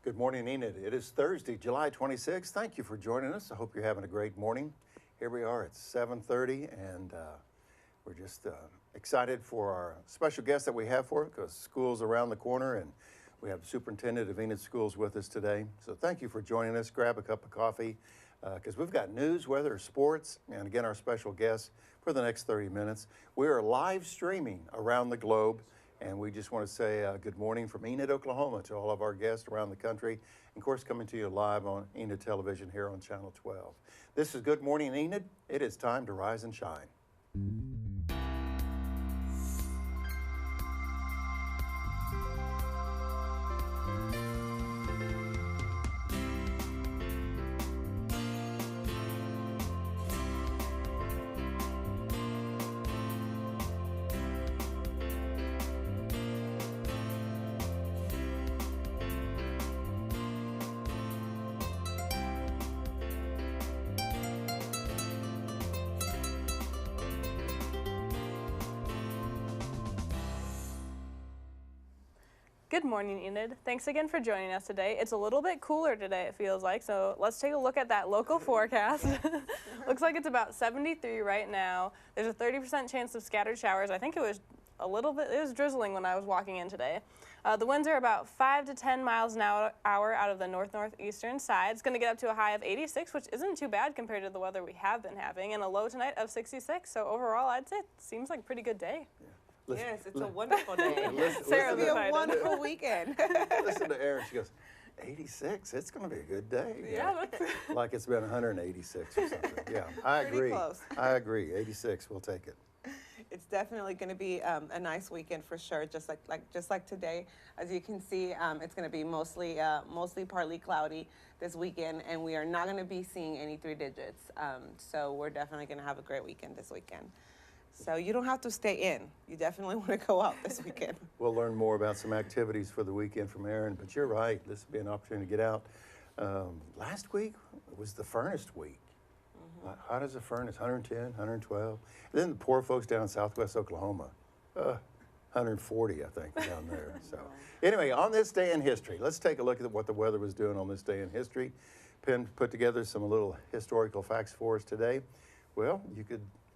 Good morning, Enid. It is Thursday, July 26th. Thank you for joining us. I hope you're having a great morning. Here we are at 7:30, and we're just excited for our special guest that we have for it because school's around the corner, and we have the Superintendent of Enid Schools with us today. So thank you for joining us. Grab a cup of coffee because we've got news, weather, sports, and again, our special guest for the next 30 minutes. We are live streaming around the globe. And we just want to say good morning from Enid, Oklahoma to all of our guests around the country. And of course, coming to you live on Enid Television here on Channel 12. This is Good Morning Enid. It is time to rise and shine. Good morning, Enid. Thanks again for joining us today. It's a little bit cooler today, it feels like, so let's take a look at that local forecast. Looks like it's about 73 right now. There's a 30% chance of scattered showers. I think it was it was drizzling when I was walking in today. The winds are about 5 to 10 miles an hour out of the northeastern side. It's going to get up to a high of 86, which isn't too bad compared to the weather we have been having, and a low tonight of 66. So overall, I'd say it seems like a pretty good day. Yeah. Yes, it's a wonderful day. Sarah, It'll be a wonderful weekend. Listen to Erin. She goes, 86? It's going to be a good day. Yeah. Like it's been 186 or something. Yeah, I agree. Close. I agree. 86, we'll take it. It's definitely going to be a nice weekend for sure. Just like today, as you can see, it's going to be mostly partly cloudy this weekend, and we are not going to be seeing any 3 digits. So we're definitely going to have a great weekend this weekend. So you don't have to stay in. You definitely want to go out this weekend. We'll learn more about some activities for the weekend from Erin, but you're right. This will be an opportunity to get out. Last week was the furnace week. Hot as a furnace, 110, 112. And then the poor folks down in southwest Oklahoma, 140, I think, down there. So anyway, on this day in history, let's take a look at what the weather was doing on this day in history. Penn put together some little historical facts for us today. Well,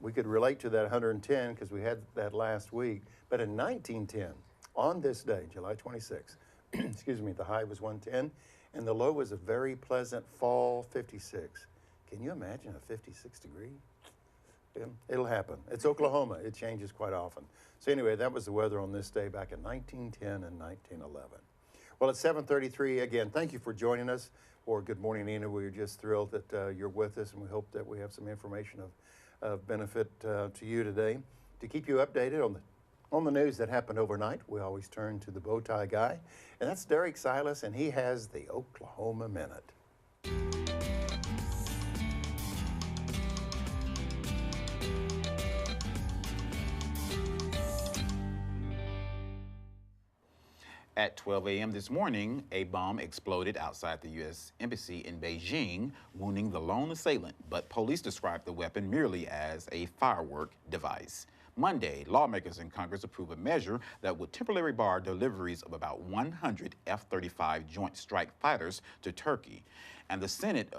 we could relate to that 110 because we had that last week. But in 1910, on this day, July 26, excuse me, the high was 110, and the low was a very pleasant fall 56. Can you imagine a 56 degree? Yeah, it'll happen. It's Oklahoma. It changes quite often. So anyway, that was the weather on this day back in 1910 and 1911. Well, it's 7:33 again. Thank you for joining us for Good Morning Enid. We're just thrilled that you're with us, and we hope that we have some information of benefit to you today. To keep you updated on the news that happened overnight, we always turn to the bow tie guy, and that's Derrick Silas, and he has the Oklahoma Minute. At 12 a.m. this morning, a bomb exploded outside the U.S. Embassy in Beijing, wounding the lone assailant, but police described the weapon merely as a firework device. Monday, lawmakers in Congress approved a measure that would temporarily bar deliveries of about 100 F-35 Joint Strike Fighters to Turkey. And the Senate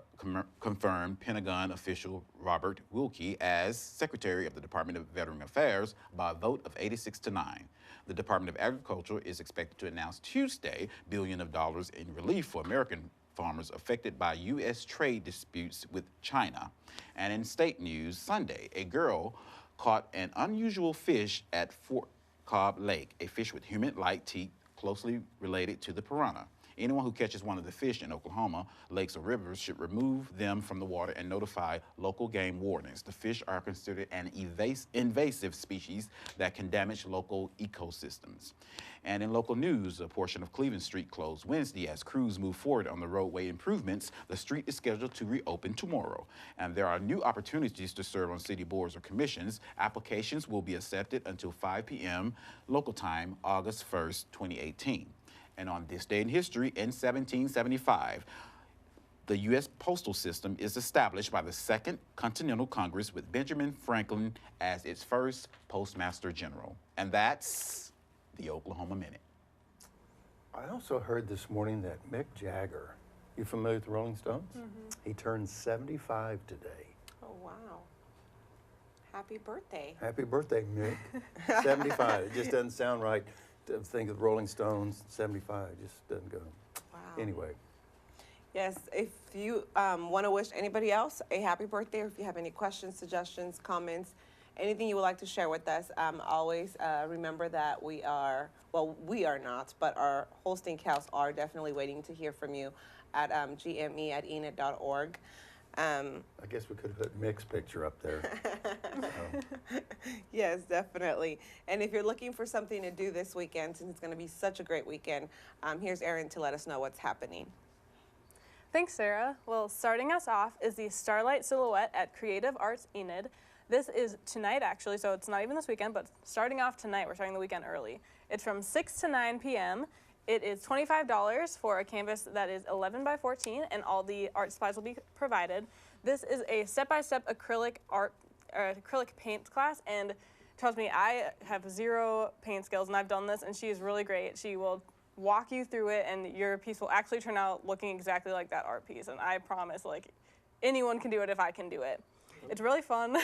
confirmed Pentagon official Robert Wilkie as Secretary of the Department of Veteran Affairs by a vote of 86-9. The Department of Agriculture is expected to announce Tuesday billions of dollars in relief for American farmers affected by U.S. trade disputes with China. And in state news, Sunday, a girl caught an unusual fish at Fort Cobb Lake, a fish with human-like teeth closely related to the piranha. Anyone who catches one of the fish in Oklahoma, lakes or rivers should remove them from the water and notify local game wardens. The fish are considered an invasive species that can damage local ecosystems. And in local news, a portion of Cleveland Street closed Wednesday as crews move forward on the roadway improvements. The street is scheduled to reopen tomorrow. And there are new opportunities to serve on city boards or commissions. Applications will be accepted until 5 p.m. local time, August 1st, 2018. And on this day in history, in 1775, the U.S. postal system is established by the Second Continental Congress with Benjamin Franklin as its first postmaster general. And that's the Oklahoma Minute. I I also heard this morning that Mick Jagger, you familiar with the Rolling Stones? He turned 75 today. Oh, wow. Happy birthday. Happy birthday, Mick. 75. It just doesn't sound right to think of the Rolling Stones. 75 just doesn't go. Wow. Anyway. Yes, if you want to wish anybody else a happy birthday, or if you have any questions, suggestions, comments, anything you would like to share with us, always remember that we are not, but our hosting cows are definitely waiting to hear from you at gme@enid.org. I guess we could have put Mick's picture up there. Yes, definitely. And if you're looking for something to do this weekend, since it's going to be such a great weekend, here's Erin to let us know what's happening. Thanks, Sarah. Well, starting us off is the Starlight Silhouette at Creative Arts Enid. This is tonight, actually, so it's not even this weekend, but starting off tonight. We're starting the weekend early. It's from 6 to 9 p.m. It is $25 for a canvas that is 11 by 14, and all the art supplies will be provided. This is a step-by-step acrylic paint class, and trust me, I have zero paint skills, and I've done this, and she is really great. She will walk you through it, and your piece will actually turn out looking exactly like that art piece. And I promise, like, anyone can do it if I can do it. It's really fun.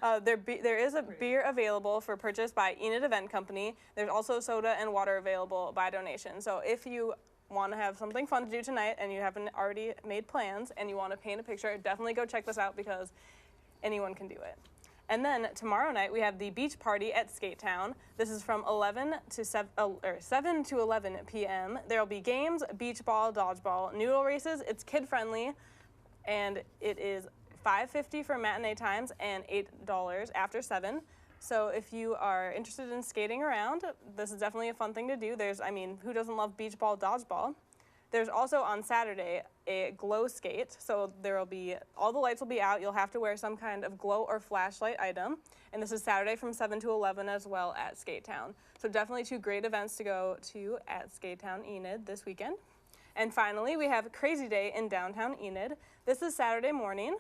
There is a beer available for purchase by Enid Event Company. There's also soda and water available by donation. So if you want to have something fun to do tonight and you haven't already made plans and you want to paint a picture, definitely go check this out because anyone can do it. And then tomorrow night we have the beach party at Skate Town. This is from 7 to 11 p.m. There will be games, beach ball, dodgeball, noodle races. It's kid friendly, and it is $5.50 for matinee times and $8 after 7. So if you are interested in skating around, this is definitely a fun thing to do. Who doesn't love beach ball, dodgeball? There's also on Saturday a glow skate. So all the lights will be out. You'll have to wear some kind of glow or flashlight item. And this is Saturday from 7 to 11 as well at Skate Town. So definitely 2 great events to go to at Skate Town Enid this weekend. And finally, we have Crazy Day in downtown Enid. This is Saturday morning.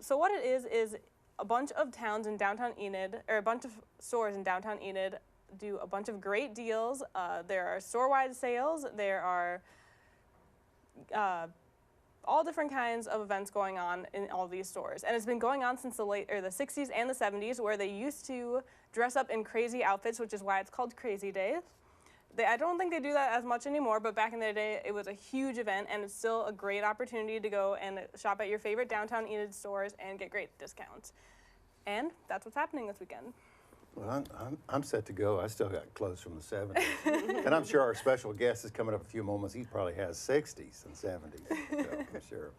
So what it is a bunch of towns in downtown Enid, or a bunch of stores in downtown Enid do a bunch of great deals. There are store-wide sales. There are all different kinds of events going on in all these stores. And it's been going on since the 60s and the 70s, where they used to dress up in crazy outfits, which is why it's called Crazy Days. I don't think they do that as much anymore, but back in the day, it was a huge event, and it's still a great opportunity to go and shop at your favorite downtown Enid stores and get great discounts. And that's what's happening this weekend. Well, I'm set to go. I still got clothes from the 70s. And I'm sure our special guest is coming up in a few moments. He probably has 60s and 70s, so I'm sure.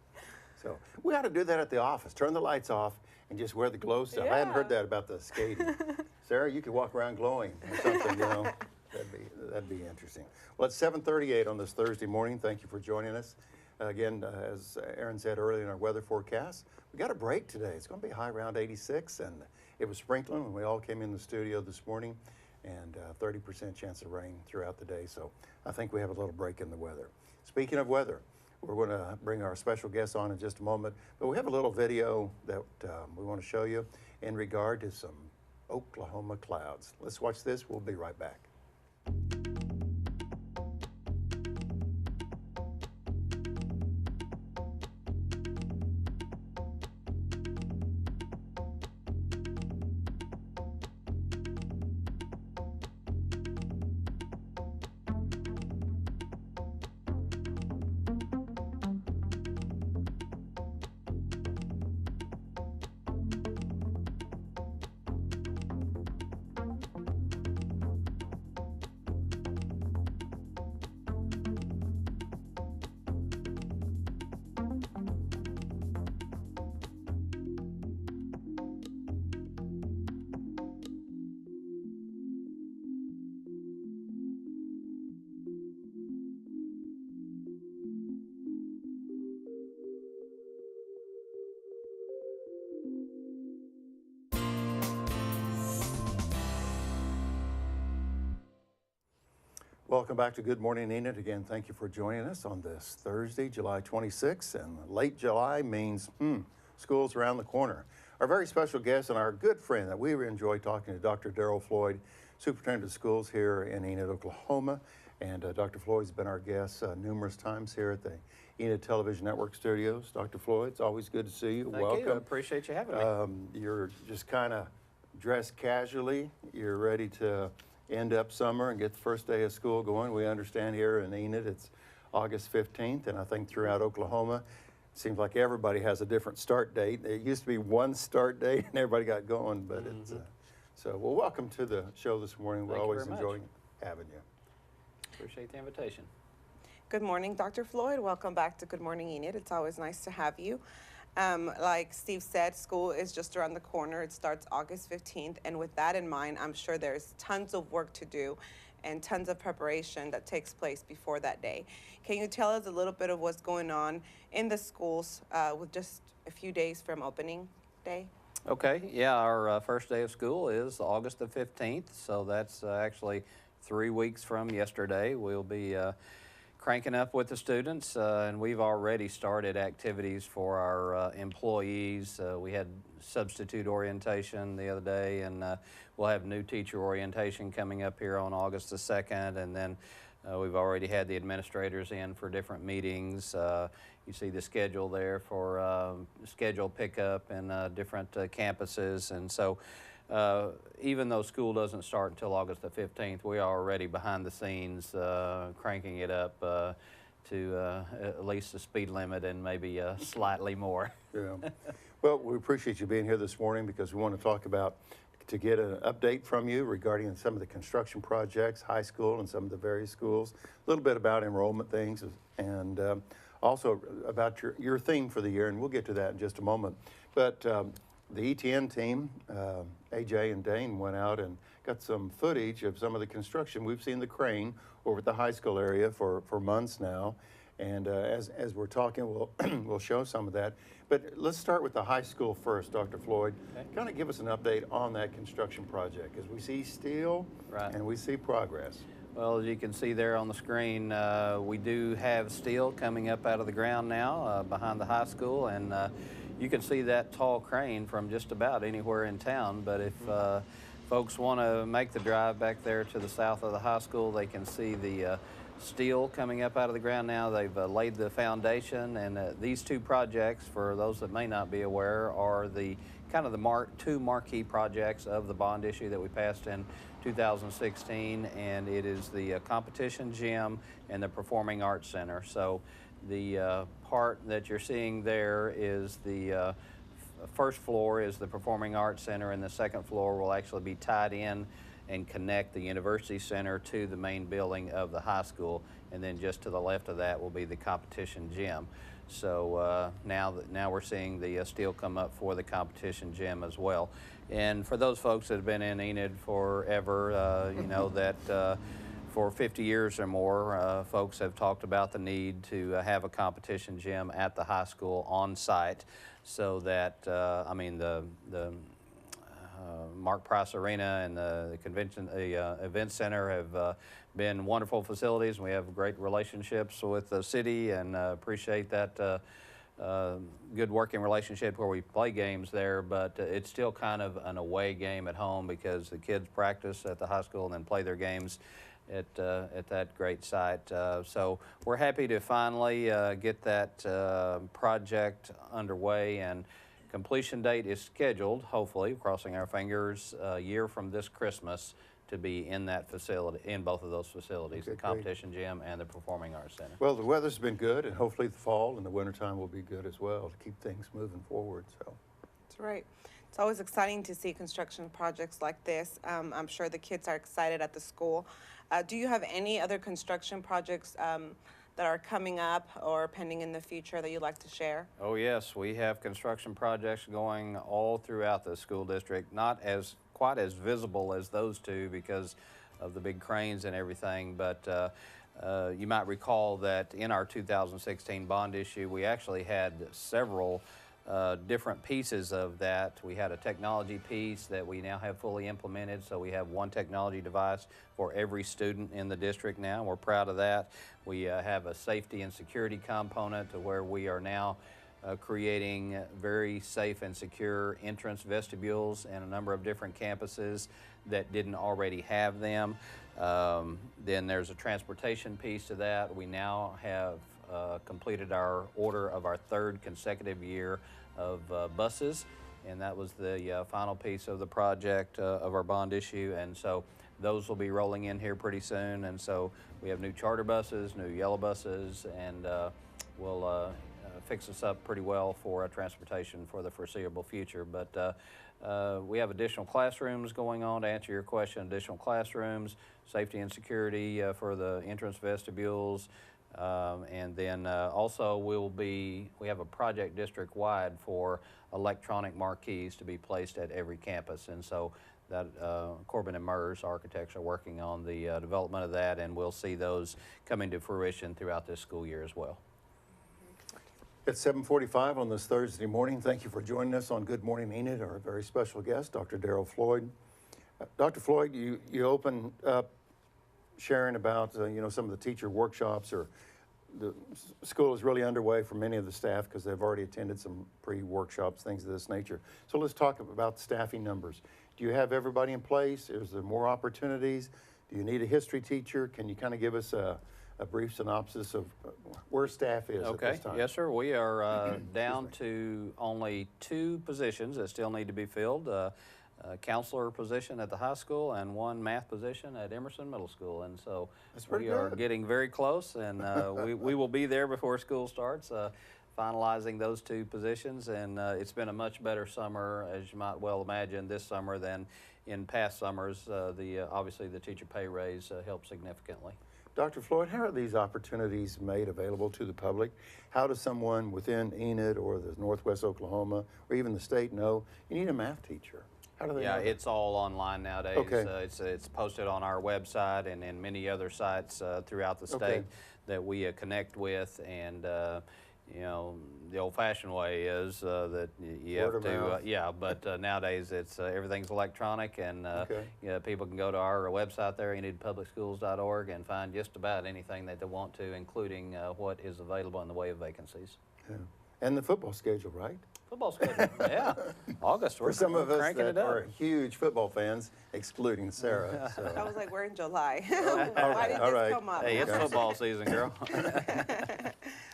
So we ought to do that at the office. Turn the lights off and just wear the glow stuff. I hadn't heard that about the skating. Sarah, you could walk around glowing or something, That'd be interesting. Well, it's 7:38 on this Thursday morning. Thank you for joining us. Again, as Erin said earlier in our weather forecast, we got a break today. It's going to be high around 86, and it was sprinkling when we all came in the studio this morning, and 30% chance of rain throughout the day. So I think we have a little break in the weather. Speaking of weather, we're going to bring our special guest on in just a moment, but we have a little video that we want to show you in regard to some Oklahoma clouds. Let's watch this. We'll be right back. Welcome back to Good Morning Enid. Again, thank you for joining us on this Thursday, July 26th. And late July means school's around the corner. Our very special guest and our good friend that we enjoy talking to, Dr. Darrell Floyd, Superintendent of Schools here in Enid, Oklahoma. And Dr. Floyd's been our guest numerous times here at the Enid Television Network studios. Dr. Floyd, it's always good to see you. Thank Welcome. you. I appreciate you having me. You're just kind of dressed casually. You're ready to end up summer and get the first day of school going. We understand here in Enid it's August 15th, and I think throughout Oklahoma, it seems like everybody has a different start date. It used to be one start date and everybody got going, but it's so. Well, welcome to the show this morning. We're Thank you always very much. enjoying having you. Appreciate the invitation. Good morning, Dr. Floyd. Welcome back to Good Morning Enid. It's always nice to have you. Like Steve said, school is just around the corner. It starts August 15th. And with that in mind, I'm sure there's tons of work to do and tons of preparation that takes place before that day. Can you tell us a little bit of what's going on in the schools with just a few days from opening day? Okay, yeah, our first day of school is August the 15th, so that's actually 3 weeks from yesterday. We'll be cranking up with the students, and we've already started activities for our employees. We had substitute orientation the other day, and we'll have new teacher orientation coming up here on August the 2nd, and then we've already had the administrators in for different meetings. You see the schedule there for schedule pickup in different campuses, and so even though school doesn't start until August the 15th, we are already behind the scenes cranking it up to at least the speed limit and maybe slightly more. Yeah. Well, we appreciate you being here this morning because we want to talk about, to get an update from you regarding some of the construction projects, high school and some of the various schools, a little bit about enrollment things, and also about your theme for the year, and we'll get to that in just a moment. But the ETN team, AJ and Dane, went out and got some footage of some of the construction. We've seen the crane over at the high school area for months now. And as we're talking, we'll show some of that. But let's start with the high school first, Dr. Floyd. Okay. Kind of give us an update on that construction project, because we see steel and we see progress. Well, as you can see there on the screen, we do have steel coming up out of the ground now behind the high school, and you can see that tall crane from just about anywhere in town. But if folks want to make the drive back there to the south of the high school, they can see the steel coming up out of the ground now. They've laid the foundation, and these two projects, for those that may not be aware, are the kind of the two marquee projects of the bond issue that we passed in 2016, and it is the competition gym and the performing arts center. So the part that you're seeing there is the first floor is the performing arts center, and the second floor will actually be tied in and connect the university center to the main building of the high school, and then just to the left of that will be the competition gym. So now we're seeing the steel come up for the competition gym as well. And for those folks that have been in Enid forever, you know that for 50 years or more, folks have talked about the need to have a competition gym at the high school on site, so that I mean the Mark Price Arena and the event center have been wonderful facilities. We have great relationships with the city, and appreciate that good working relationship where we play games there, but it's still kind of an away game at home because the kids practice at the high school and then play their games at that great site. So we're happy to finally get that project underway, and completion date is scheduled, hopefully, crossing our fingers, a year from this Christmas to be in that facility, in both of those facilities, Okay, the competition gym and the performing arts center. Well, the weather's been good, and hopefully the fall and the wintertime will be good as well to keep things moving forward. So That's right. It's always exciting to see construction projects like this. I'm sure the kids are excited at the school. Do you have any other construction projects that are coming up or pending in the future that you'd like to share? Oh yes, we have construction projects going all throughout the school district, not as quite as visible as those two because of the big cranes and everything, but you might recall that in our 2016 bond issue, we actually had several different pieces of that. We had a technology piece that we now have fully implemented, so we have one technology device for every student in the district now. We're proud of that. We have a safety and security component to where we are now creating very safe and secure entrance vestibules in a number of different campuses that didn't already have them. Then there's a transportation piece to that. We now have completed our order of our 3rd consecutive year of buses, and that was the final piece of the project of our bond issue, and so those will be rolling in here pretty soon. And so we have new charter buses, new yellow buses, and we'll fix us up pretty well for transportation for the foreseeable future. But we have additional classrooms going on. To answer your question, additional classrooms, safety and security for the entrance vestibules, and then also we have a project district-wide for electronic marquees to be placed at every campus, and so that Corbin and Mers architects are working on the development of that, and we'll see those coming to fruition throughout this school year as well. It's 7:45 on this Thursday morning. Thank you for joining us on Good Morning Enid, our very special guest, Dr. Darrell Floyd. Dr. Floyd, you opened up sharing about some of the teacher workshops, or the school is really underway for many of the staff because they've already attended some pre-workshops, things of this nature. So let's talk about staffing numbers. Do you have everybody in place? Is there more opportunities? Do you need a history teacher? Can you kind of give us a brief synopsis of where staff is at this time? Yes, sir. We are down to only 2 positions that still need to be filled. A counselor position at the high school and 1 math position at Emerson Middle School. And so we are getting very close, and we will be there before school starts, finalizing those 2 positions. And it's been a much better summer, as you might well imagine, this summer than in past summers. Obviously the teacher pay raise helped significantly. Dr. Floyd, how are these opportunities made available to the public? How does someone within Enid or the Northwest Oklahoma or even the state know you need a math teacher? How do they know that? It's all online nowadays. Okay. It's posted on our website and in many other sites throughout the state that we connect with. And the old-fashioned way is that you have to, but nowadays it's everything's electronic, and people can go to our website there, enidpublicschools.org, and find just about anything that they want to, including what is available in the way of vacancies. Yeah. And the football schedule, right? Football schedule, yeah. August, For some of us cranking that it up. are huge football fans, excluding Sara. So. I was like, we're in July. All Why did this come up? Hey, it's football season, girl.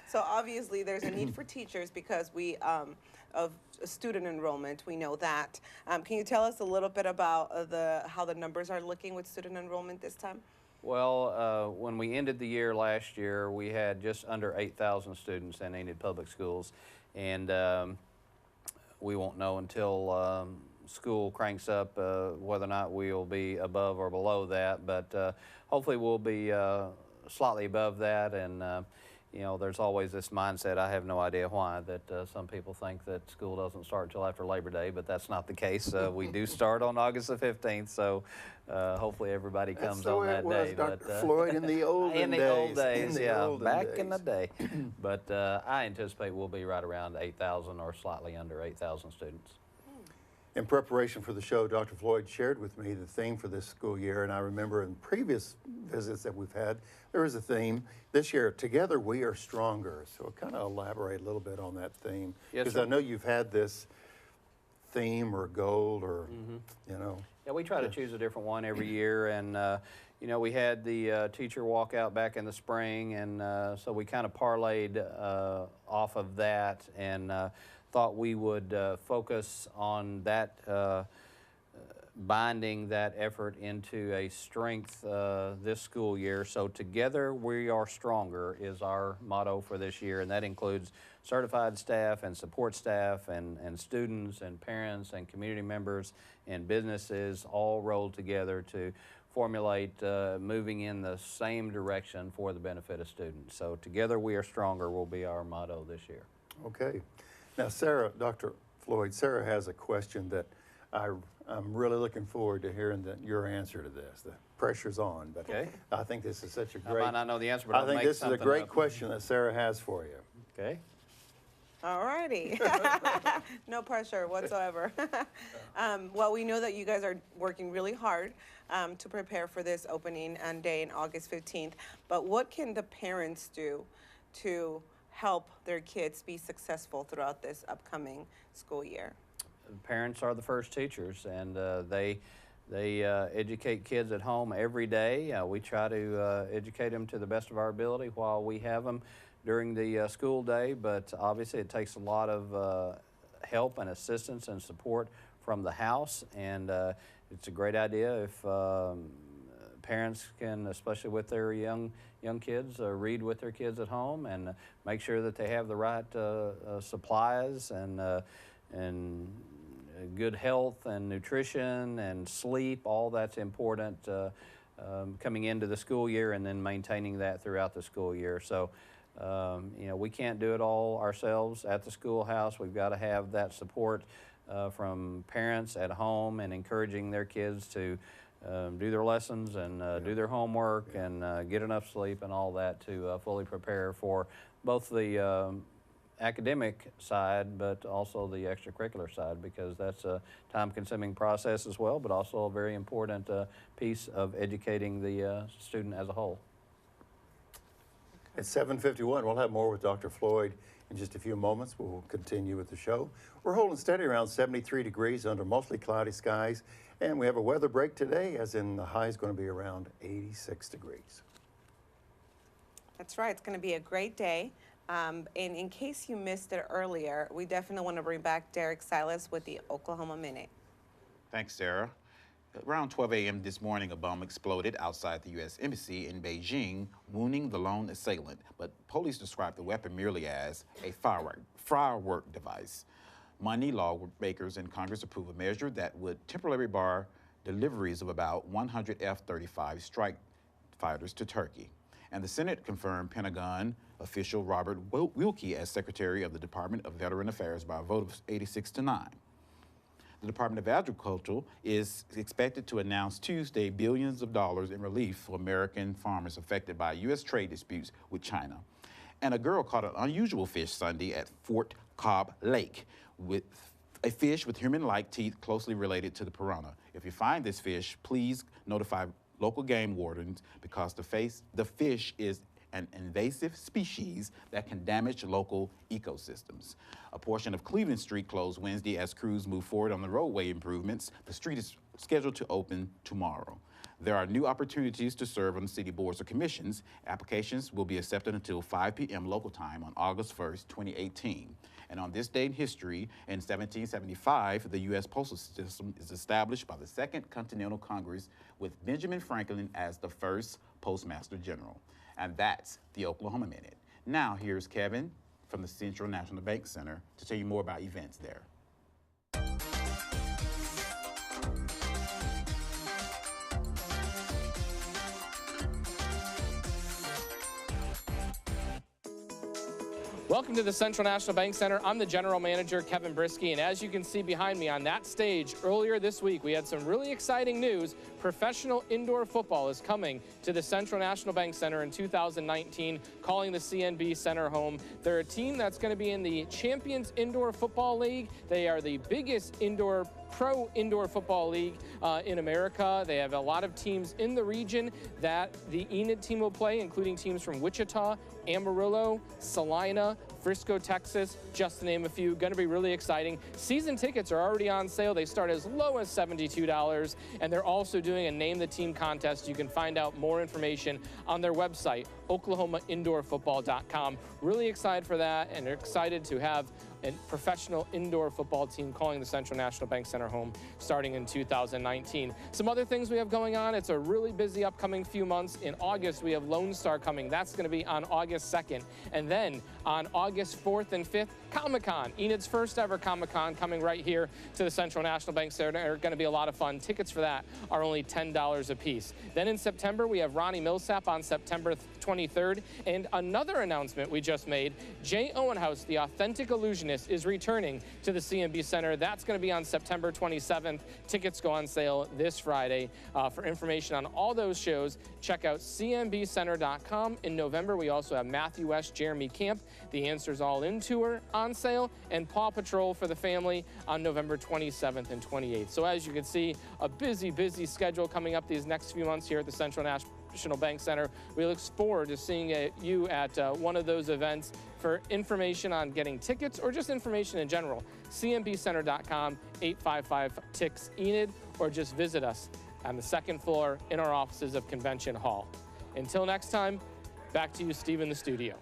So obviously there's a need for teachers because of student enrollment. We know that. Can you tell us a little bit about how the numbers are looking with student enrollment this time? Well, when we ended the year last year, we had just under 8,000 students in Enid Public Schools, and we won't know until school cranks up whether or not we'll be above or below that, but hopefully we'll be slightly above that. And there's always this mindset, I have no idea why, that some people think that school doesn't start until after Labor Day, but that's not the case. We do start on August the 15th, so hopefully everybody comes on that day. Dr. Floyd, in the olden days. Back in the day. But I anticipate we'll be right around 8,000 or slightly under 8,000 students. In preparation for the show, Dr. Floyd shared with me the theme for this school year, and I remember in previous visits that we've had, there was a theme this year, Together We Are Stronger. So kind of elaborate a little bit on that theme. Yes, because I know you've had this theme or goal or, Yeah, we try to choose a different one every year, and we had the teacher walkout back in the spring, and so we kind of parlayed off of that, and thought we would focus on that, binding that effort into a strength this school year. So Together We Are Stronger is our motto for this year, and that includes certified staff and support staff and students and parents and community members and businesses all rolled together to formulate moving in the same direction for the benefit of students. So Together We Are Stronger will be our motto this year. Okay. Now, Sara, Dr. Floyd, Sara has a question that I'm really looking forward to hearing your answer to this. The pressure's on, but I think this is such a great... I might not know the answer, but I think this is a great question that Sara has for you. Okay. All righty. No pressure whatsoever. Well, we know that you guys are working really hard to prepare for this opening day on August 15th, but what can the parents do to help their kids be successful throughout this upcoming school year? Parents are the first teachers, and they educate kids at home every day. We try to educate them to the best of our ability while we have them during the school day, but obviously it takes a lot of help and assistance and support from the house, and it's a great idea if parents can, especially with their young kids, read with their kids at home and make sure that they have the right supplies and good health and nutrition and sleep. All that's important coming into the school year, and then maintaining that throughout the school year. So you know, we can't do it all ourselves at the schoolhouse. We've got to have that support from parents at home, and encouraging their kids to do their lessons and do their homework and get enough sleep and all that to fully prepare for both the academic side, but also the extracurricular side, because that's a time-consuming process as well, but also a very important piece of educating the student as a whole. At 7:51, we'll have more with Dr. Floyd in just a few moments. We'll continue with the show. We're holding steady around 73 degrees under mostly cloudy skies, and we have a weather break today, as in the high is going to be around 86 degrees. That's right. It's going to be a great day. And in case you missed it earlier, we definitely want to bring back Derrick Silas with the Oklahoma Minute. Thanks, Sara. Around 12 a.m. this morning, a bomb exploded outside the U.S. Embassy in Beijing, wounding the lone assailant. But police described the weapon merely as a firework device. Monday, lawmakers in Congress approved a measure that would temporarily bar deliveries of about 100 F-35 strike fighters to Turkey. And the Senate confirmed Pentagon official Robert Wilkie as Secretary of the Department of Veteran Affairs by a vote of 86-9. The Department of Agriculture is expected to announce Tuesday billions of dollars in relief for American farmers affected by U.S. trade disputes with China. And a girl caught an unusual fish Sunday at Fort Cobb Lake, with a fish with human-like teeth closely related to the piranha. If you find this fish, please notify local game wardens, because the fish is an invasive species that can damage local ecosystems. A portion of Cleveland Street closed Wednesday as crews move forward on the roadway improvements. The street is scheduled to open tomorrow. There are new opportunities to serve on the city boards or commissions. Applications will be accepted until 5 p.m. local time on August 1st, 2018. And on this day in history, in 1775, the U.S. postal system is established by the Second Continental Congress, with Benjamin Franklin as the first Postmaster General. And that's the Oklahoma Minute. Now here's Kevin from the Central National Bank Center to tell you more about events there. Welcome to the Central National Bank Center. I'm the General Manager, Kevin Brisky, and as you can see behind me on that stage, earlier this week, we had some really exciting news. Professional indoor football is coming to the Central National Bank Center in 2019, calling the CNB Center home. They're a team that's going to be in the Champions Indoor Football League. They are the biggest pro indoor football league in America. They have a lot of teams in the region that the Enid team will play, including teams from Wichita, Amarillo, Salina, Frisco, Texas, just to name a few. Going to be really exciting. Season tickets are already on sale. They start as low as $72, and they're also doing a Name the Team contest. You can find out more information on their website, oklahomaindoorfootball.com. Really excited for that, and they're excited to have a professional indoor football team calling the Central National Bank Center home starting in 2019. Some other things we have going on. It's a really busy upcoming few months. In August, we have Lone Star coming. That's going to be on August 2nd. And then on August 4th and 5th, Comic-Con, Enid's first ever Comic-Con, coming right here to the Central National Bank Center. They're going to be a lot of fun. Tickets for that are only $10 a piece. Then in September, we have Ronnie Millsap on September 23rd. And another announcement we just made, Jay Owenhouse, the Authentic Illusionist, is returning to the CNB Center. That's going to be on September 27th. Tickets go on sale this Friday. For information on all those shows, check out cnbcenter.com. In November, we also have Matthew West, Jeremy Camp, The Answers All In tour on sale, and Paw Patrol for the family on November 27th and 28th. So as you can see, a busy schedule coming up these next few months here at the Central National Bank Center. We look forward to seeing you at one of those events. For information on getting tickets or just information in general, cmbcenter.com, 855-TICKS-ENID, or just visit us on the second floor in our offices of Convention Hall. Until next time, back to you, Steve, in the studio.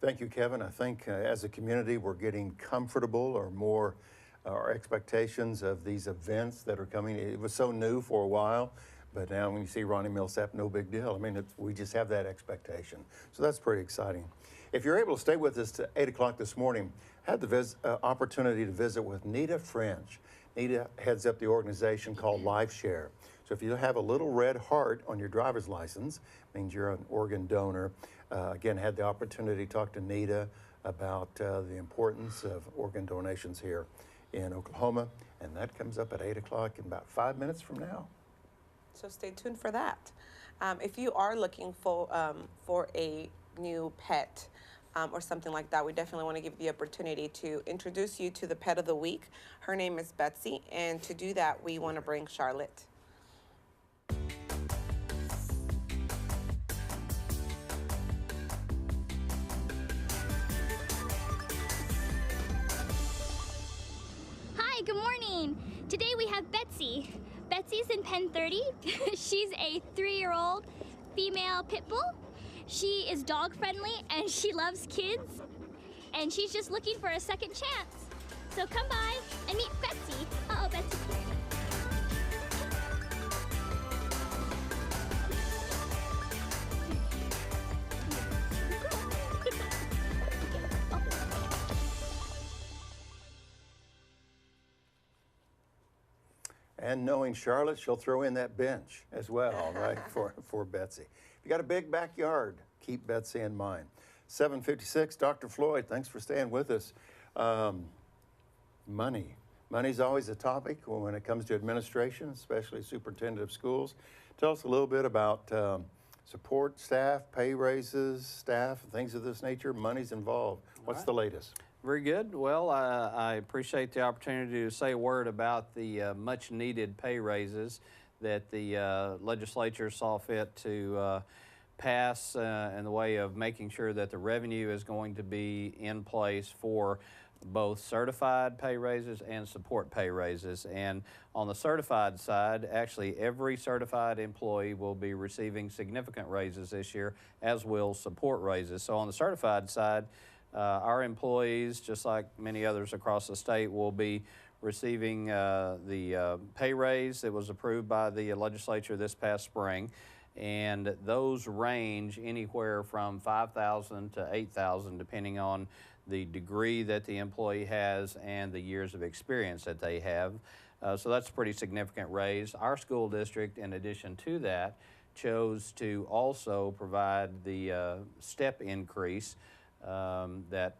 Thank you, Kevin. I think as a community, we're getting comfortable or more our expectations of these events that are coming. It was so new for a while, but now when you see Ronnie Millsap, no big deal. I mean, we just have that expectation. So that's pretty exciting. If you're able to stay with us to 8 o'clock this morning, I had the opportunity to visit with Nita French. Nita heads up the organization called LifeShare. So if you have a little red heart on your driver's license, means you're an organ donor. Again, had the opportunity to talk to Nita about the importance of organ donations here in Oklahoma, and that comes up at 8 o'clock in about 5 minutes from now. So stay tuned for that. If you are looking for a new pet or something like that, we definitely want to give you the opportunity to introduce you to the pet of the week. Her name is Betsy, and to do that, we want to bring Charlet. Hi, good morning. Today we have Betsy. Betsy's in Penn 30. She's a 3-year-old female pit bull. She is dog friendly and she loves kids. And she's just looking for a second chance. So come by and meet Betsy. Uh-oh, Betsy. And knowing Charlotte, she'll throw in that bench as well, right, for Betsy. If you got a big backyard, keep Betsy in mind. 7:56, Dr. Floyd, thanks for staying with us. Money. Money's always a topic when it comes to administration, especially superintendent of schools. Tell us a little bit about support staff, pay raises, staff, things of this nature. Money's involved. What's the latest? Very good. Well, I appreciate the opportunity to say a word about the much needed pay raises that the legislature saw fit to pass in the way of making sure that the revenue is going to be in place for both certified pay raises and support pay raises. And on the certified side, actually every certified employee will be receiving significant raises this year, as will support raises. So on the certified side, our employees, just like many others across the state, will be receiving the pay raise that was approved by the legislature this past spring. And those range anywhere from $5,000 to $8,000, depending on the degree that the employee has and the years of experience that they have. So that's a pretty significant raise. Our school district, in addition to that, chose to also provide the step increase that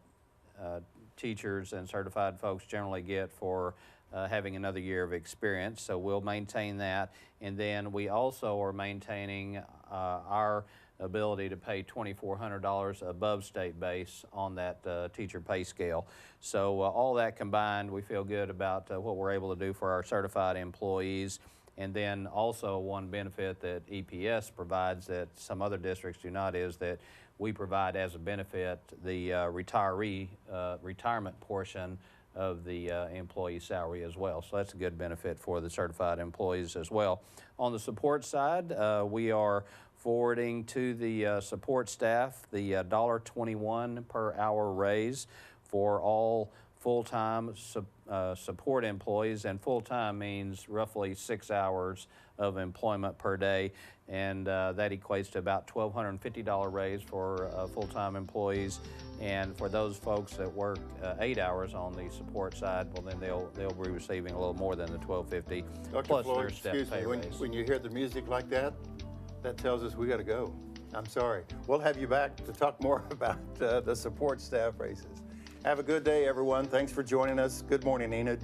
teachers and certified folks generally get for having another year of experience. So we'll maintain that. And then we also are maintaining our ability to pay $2,400 above state base on that teacher pay scale. So all that combined, we feel good about what we're able to do for our certified employees. And then also one benefit that EPS provides that some other districts do not is that we provide as a benefit the retirement portion of the employee salary as well. So that's a good benefit for the certified employees as well. On the support side, we are forwarding to the support staff the $1.21 per hour raise for all full-time support employees, and full-time means roughly 6 hours of employment per day, and that equates to about $1,250 raise for full-time employees. And for those folks that work 8 hours on the support side, well, then they'll be receiving a little more than the $1,250 plus Floyd, their step excuse pay me, raise. when you hear the music like that, that tells us we got to go. I'm sorry. We'll have you back to talk more about the support staff raises. Have a good day, everyone. Thanks for joining us. Good morning, Enid.